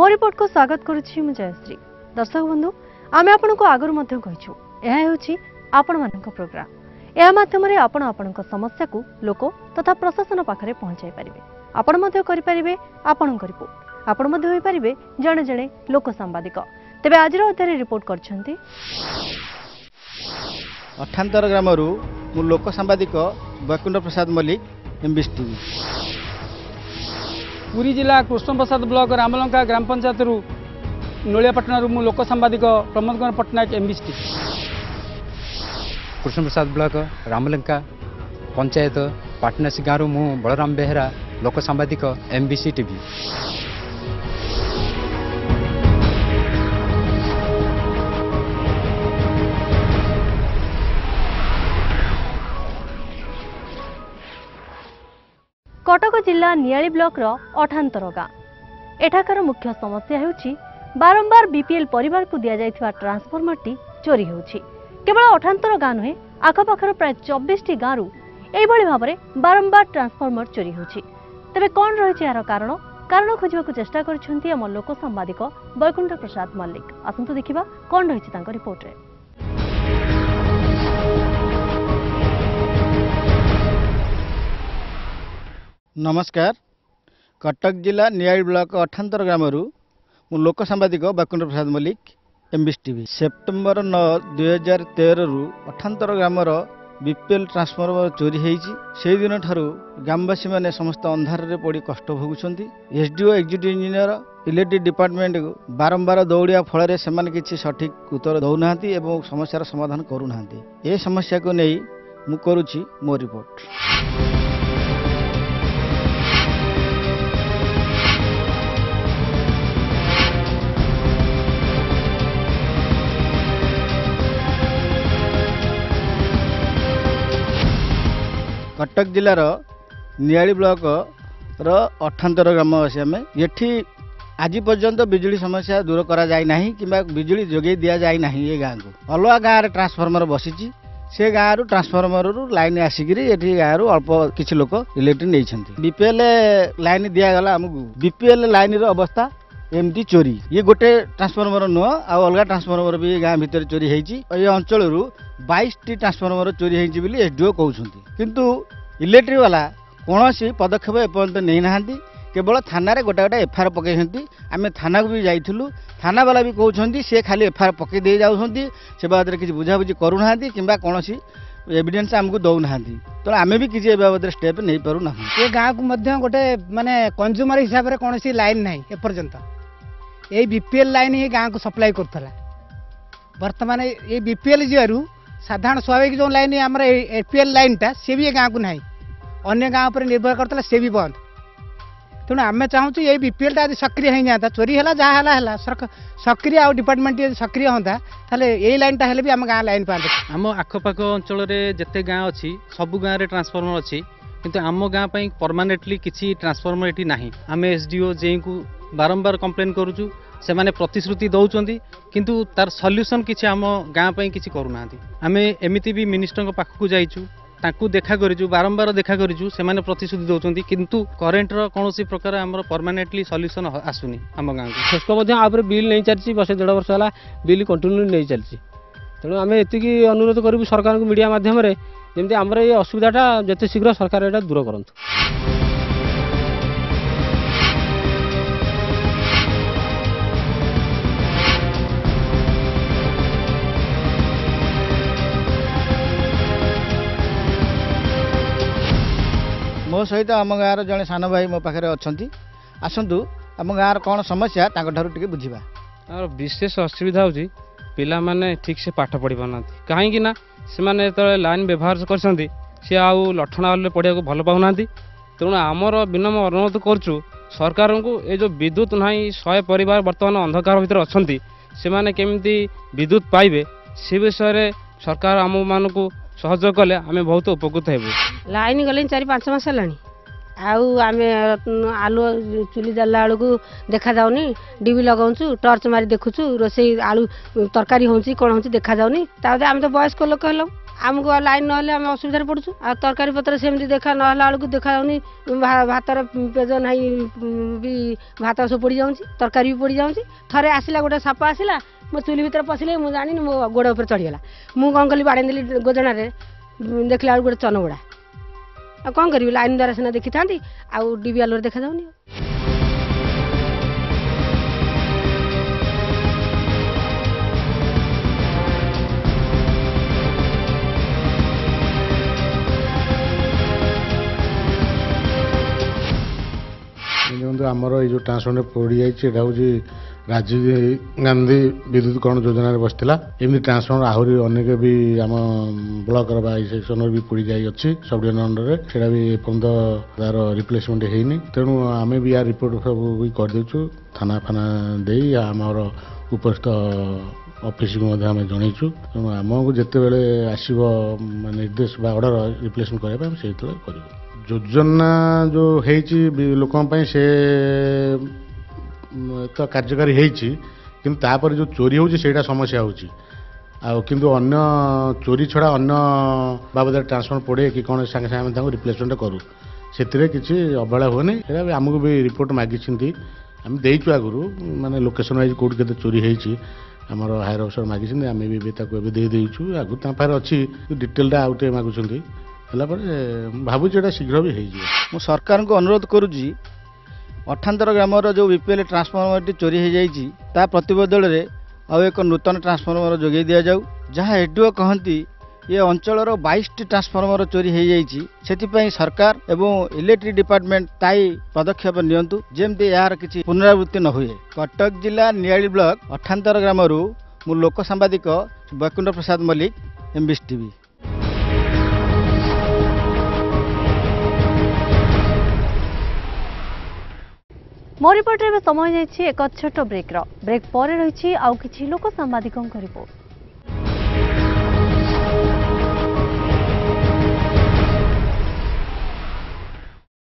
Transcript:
मो रिपोर्ट को स्वागत करुच्ची मु जयश्री। दर्शक बंधु आम आपण को आगुरी मध्य कहिछु यह होछि आपण मानक प्रोग्राम। यह माध्यम रे आपण आपणक समस्या को लोक तथा प्रशासन पाखरे पहुंचाई परिबे। आपण मध्य करि परिबे आपणक रिपोर्ट। आपण मध्य होई परिबे जणे जणे लोक सांबादिक। तेबे आज अध्याय रिपोर्ट करछंती अठांतर ग्रामरू मु लोक सांबादिक वैकुंठ प्रसाद मल्लिक एमबीसी टीवी। पुरी जिला कृष्ण प्रसाद ब्लॉक रामलंका ग्राम पंचायत नोलियापाटना मु लोक सांबादिक Pramod Kumar Patnaik MBC TV. Krishna Prasad block रामलंका panchayat पाटनासी गाँव मु बलराम बेहरा लोक सांबादिक एमबीसी टीवी। कटक जिला नियाली ब्लॉक रो अठांतर गाँ। एठाकार मुख्य समस्या हेउछि बारंबार बीपीएल परिवार को दिया जाइथिबा ट्रांसफॉर्मर टी चोरी हेउछि। केवल अठांतर गाँ नुहे आखपाखर प्राय 24 टी गाँव एभली भाव में बारंबार ट्रांसफॉर्मर चोरी होछि। तेबे कौन रही यार कारण खोजबाक चेष्टा करछंती आम लोक सांबादिक वैकुंठ प्रसाद मल्लिक। आसंतु देखिबा कौन रही तांको रिपोर्ट रे। नमस्कार। कटक जिला नियाली ब्लॉक अठांतर ग्रामरू मु लोक सांबादिक वैकुंठ प्रसाद मल्लिक एमबीसी टीवी। सेप्टेम्बर 9, 2013 रु अठांतर ग्रामर बीपीएल ट्रांसफॉर्मर चोरी होईछि। से दिन ठारू ग्रामवासी माने समस्त अंधार रे पड़ी कष्ट भोगुछंती। SDO executive engineer electric department बारंबार दौड़िया फल से किसी सठिक उत्तर दौना एवं समस्यार समाधान करूना। ए समस्या को नहीं मु करुछि मो रिपोर्ट। कटक जिलार नियाली ब्लॉक रो अठांतर ग्रामवासी आम ये आज पर्यंत बिजुली समस्या दूर करा जाय नाही किंबा बिजुली जोगे दिया जाय नाही। ये गाँव को अलग गाँव ट्रांसफॉर्मर बसीची से गाँव रु ट्रांसफॉर्मर रु लाइन आसिक गाँव रु अल्प किसी लोक इलेक्ट्रिक नहीं। बीपीएल लाइन दिगला आमको। बीपीएल लाइन रो अवस्था एमती चोरी। ये गोटे ट्रांसफॉर्मर नुह आ अलग ट्रांसफॉर्मर भी गाँव भितर चोरी होती। ये अंचल 22 टी ट्रांसफॉर्मर चोरी होती बोली एसडीओ कहते। किंतु इलेक्ट्रिक वाला कौन पदक्षेप एपर्यंत नहीं ना। केवल थाना गोटे गोटे एफआईआर पकई। आम थाना को भी जाइलु। थाना वाला भी कहते सी खाली एफआईआर पकई दे जाऊँगी से बाबद किसी बुझाबुझी करूना कि कौन एविडेंस आमको दौना। तो आम भी किसी बाबद स्टेप नहीं पारूना। ये गाँव को गोटे माने कंज्यूमर हिसाब से कौन लाइन ना एपर्यंत। ये बीपीएल लाइन ही गाँव को सप्लाई करता। बर्तमान ये बीपीएल जीवारू साधारण स्वाभाविक जो लाइन आम एपीएल लाइन टा सी भी गाँव को ना अन्य गाँव पर निर्भर करता सी भी बंद। तेणु आम चाहूँ ये बीपीएल टा सक्रिय हो जाता। चोरी है जहाँ सक्रिय आ डिपार्टमेंट सक्रिय होता ये लाइन टा भी आम गाँव लाइन पाते। आम आखपाख अंचल जिते गाँ अच्छी सबू गाँव में ट्रांसफॉर्मर अच्छी किंतु आम गाँव परमानेंटली किसी ट्रांसफॉर्मर ये ना। आम एसडीओ जे को बारंबार कंप्लेन करूँ से माने प्रतिश्रुति दौरान किंतु तार सॉल्यूशन किसी आम गाँव किसी करूना। आम एमती भी मिनिस्टर पाखक जाइचु ताकू देखा करूँ बारंबार देखा करूँ से माने प्रतिश्रुति दौरान किंतु करेन्ट कौन प्रकार आम परमानेंटली सॉल्यूशन आसुनी आम गाँव को। शेष बिल नहीं चलती वर्ष 1.5 वर्ष है बिल कंटिन्यू नहीं चलती। तेणु आम ये अनुरोध करूँ सरकार को मीडिया माध्यम जमी आमर ये असुविधाटा जिते शीघ्र सरकार यहाँ दूर करूँ। मो सहित आम गाँव जड़े सान भाई मो पाखे अच्छा आसतु आम गाँव कौन समस्या टे बुझा। और विशेष असुविधा होची पिला माने ठीक से पाठ पढ़ी पाना कहीं से लाइन व्यवहार कर सी आउ लठण आलु पढ़ा भल पाऊना। तेणु आमर विनम्र अनुरोध करुँ सरकार को ये जो विद्युत ना 100 परिवार बर्तमान अंधकार भितर अच्छा से माने केमिति विद्युत पाइबे से विषय सरकार आम मान को सहयोग कले आम बहुत उपकृत हेबु। लाइन गले 4-5 मास है आम आलु चुली जल्ला बेलू देखा जाऊनी डीवी लगाऊँ टर्च मारी देखुचु रोसे आलू तरकारी हो कौन हो देखा जाऊनी आम तो वयस्क लोक हेलु आमको लाइन ना आम असुविधा पड़ुँ आ तरकारी पत्र सेमती देखा ना बेलू देखा जाऊनी भातर पेज ना भी भात सब पड़ जाऊँ तरकारी भी पड़ जाऊँ थे आसला गोटे साप आसला मो चुली भर पशिले मुझे जानी मो गोड़ उपर चढ़ीगला मुझे कौन कली बाड़े देली गोजणार देखला गोटे चनबुड़ा आ कौन करी लाइन द्वारा सीना देखी था आउ डीबी आलुरे देखा जाऊनी। देखो आमर ये जो ट्रांसफॉर्मर पड़ जाइए हूँ राजीव गांधी विद्युतीकरण योजना बसला एमती ट्रांसफॉर्मर आहरी अनेक भी आम ब्लॉक सेक्शन भी पड़ जाए अच्छी सब डिविजन अंडर से भी एपर्त तार रिप्लेसमेंट होनी तेणु आम भी यार रिपोर्ट सब भी करदेचु थाना फाना दे आमर उपस्थित ऑफिस को आम जनईचु तेणु आमको जिते बड़े आसब निर्देश ऑर्डर रिप्लेसमेंट करने से कर योजना जो लोक से तो कार्यकारी होती किंतु तापर जो चोरी होची सेटा समस्या होची किंतु अन्य चोरी छड़ा अन्य बाबद ट्रांसफर पड़े कि कौन सागे सागे आम रिप्लेसमेंट करूँ से किसी अवहेला हुए आमको भी रिपोर्ट मागी आम देचु आगु माने लोकेशन वाइज कौट के चोरी होती आमर हायर अफिसर मागी आम भी देदेचु आगु पाखे अच्छी डिटेलटा आउटे मागुंट भावुँ शीघ्र भी हो सरकार को अनुरोध करुँची अठांतर ग्रामर जो बीपीएल ट्रांसफॉर्मर चोरी हो जाइए ता प्रतिबदल आउ एक नूतन ट्रांसफॉर्मर जोगे दि जाऊ जहाँ एडीओ कहती ये अंचल 22टी ट्रांसफॉर्मर चोरी हो जाइए सरकार एवं इलेक्ट्रिक डिपार्टमेंट ताई पदक्षेप नियंतु जेमती यार किसी पुनरावृत्ति न हुए। कटक जिला नियाली ब्लॉक अठांतर ग्रामरू मु लोक सांबादिक वैकुंठ प्रसाद मल्लिक एमबीसी टीवी। मो रिपोर्ट रे समय जाइए एक छोट ब्रेक पर रही आउ किछि लोक सांबादिकों रिपोर्ट।